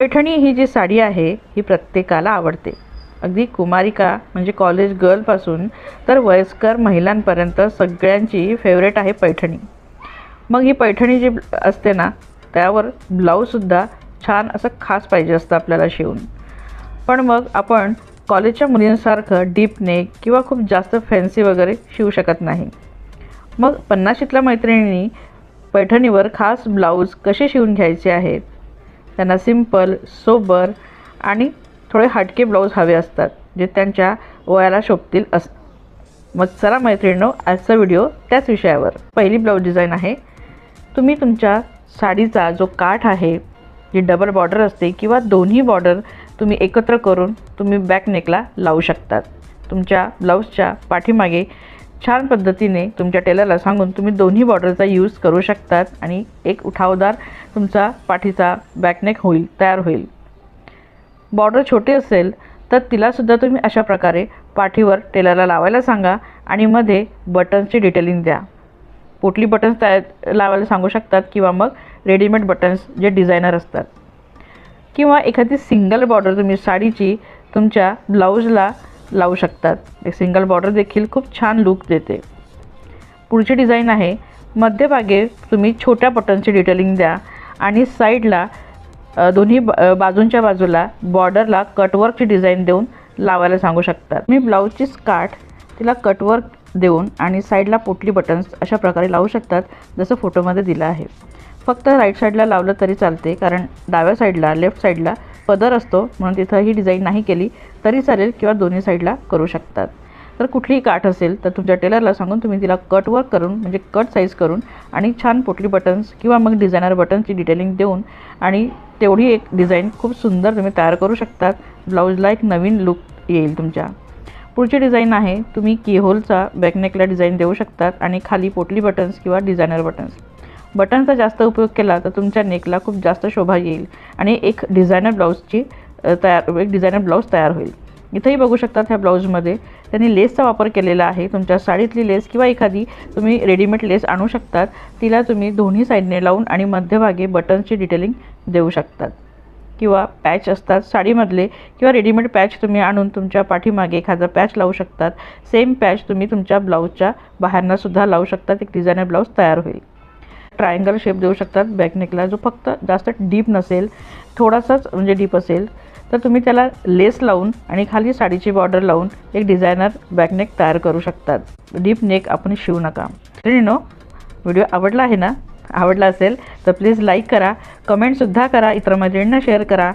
पैठणी ही जी साडी आहे ही प्रत्येकाला आवडते. अगदी कुमारिका म्हणजे कॉलेज गर्लपासून तर वयस्कर महिलांपर्यंत सगळ्यांची फेवरेट आहे पैठणी. मग ही पैठणी जी असते ना, त्यावर ब्लाऊजसुद्धा छान असं खास पाहिजे असतं आपल्याला शिवून. पण मग आपण कॉलेजच्या मुलींसारखं डीप नेक किंवा खूप जास्त फॅन्सी वगैरे शिवू शकत नाही. मग 50शीतल्या मैत्रिणींनी पैठणीवर खास ब्लाऊज कसे शिवून घ्यायचे आहेत, त्यांना सिंपल, सोबर आणि थोडे हटके ब्लाऊज हवे असतात जे त्यांच्या वयाला शोभतील मग चला मैत्रिणींनो, आजचा व्हिडिओ त्याच विषयावर. पहिली ब्लाऊज डिझाईन आहे. तुम्ही तुमच्या साडीचा जो काठ आहे, जी डबल बॉर्डर असते किंवा दोन्ही बॉर्डर तुम्ही एकत्र करून तुम्ही बॅक नेकला लावू शकतात. तुमच्या ब्लाऊजच्या पाठीमागे छान पद्धतीने तुमच्या टेलरला सांगून तुम्ही दोन्ही बॉर्डरचा यूज करू शकतात आणि एक उठावदार तुमचा पाठीचा बॅकनेक तयार होईल. बॉर्डर छोटी असेल तर तिलासुद्धा तुम्ही अशा प्रकारे पाठीवर टेलरला लावायला सांगा आणि मध्ये बटन्सची डिटेलिंग द्या. पोटली बटन्स लावायला सांगू शकतात किंवा मग रेडीमेड बटन्स जे डिझायनर असतात, किंवा एखादी सिंगल बॉर्डर तुम्ही साडीची तुमच्या ब्लाऊजला लावू शकतात. एक सिंगल बॉर्डर देखील खूप छान लुक देते. पुढची डिझाईन आहे. मध्यभागी तुम्ही छोट्या बटनची डिटेलिंग द्या आणि साईडला दोन्ही बाजूंच्या बाजूला बॉर्डरला कटवर्कची डिझाईन देऊन लावायला सांगू शकतात. मी ब्लाऊजची काठ तिला कटवर्क देऊन आणि साईडला पोटली बटन्स अशा प्रकारे लावू शकतात, जसं फोटोमध्ये दिलं आहे. फक्त राईट साईडला लावलं तरी चालते, कारण डाव्या साईडला लेफ्ट साईडला पदर असतो, म्हणून तिथं ही डिझाईन नाही केली तरी चालेल, किंवा दोन्ही साईडला करू शकतात. तर कुठलीही काठ असेल तर तुमच्या टेलरला सांगून तुम्ही तिला कटवर्क करून, म्हणजे कट साईज करून आणि छान पोटली बटन्स किंवा मग डिझायनर बटन्सची डिटेलिंग देऊन आणि तेवढी एक डिझाईन खूप सुंदर तुम्ही तयार करू शकतात. ब्लाऊजला एक नवीन लुक येईल तुमच्या. पुढची डिझाईन आहे. तुम्ही कीहोलचा बॅकनेकला डिझाईन देऊ शकतात आणि खाली पोटली बटन्स किंवा डिझायनर बटन्स. बटनचा जास्त उपयोग केला तर तुमच्या नेकला खूप जास्त शोभा येईल आणि एक डिझायनर ब्लाऊज तयार होईल. इथंही बघू शकतात ह्या ब्लाऊजमध्ये त्यांनी लेसचा वापर केलेला आहे. तुमच्या साडीतली लेस किंवा एखादी तुम्ही रेडीमेड लेस आणू शकतात, तिला तुम्ही दोन्ही साईडने लावून आणि मध्यभागी बटन्सची डिटेलिंग देऊ शकतात. किंवा पॅच असतात साडीमधले, किंवा रेडीमेड पॅच तुम्ही आणून तुमच्या पाठीमागे एखादा पॅच लावू शकतात. सेम पॅच तुम्ही तुमच्या ब्लाऊजच्या बाहेरनंसुद्धा लावू शकतात. एक डिझायनर ब्लाऊज तयार होईल. ट्रायंगल शेप देऊ शकतात बॅकनेकला, जो फक्त जास्त डीप नसेल, थोडासाच म्हणजे डीप असेल तर तुम्ही त्याला लेस लावून आणि खाली साडीची बॉर्डर लावून एक डिझायनर बॅकनेक तयार करू शकतात. डीप नेक आपण शिवू नका. मैत्रिणींनो, व्हिडिओ आवडला आहे ना? आवडला असेल तर प्लीज लाईक करा, कमेंटसुद्धा करा, इतर मैत्रिणींना शेअर करा.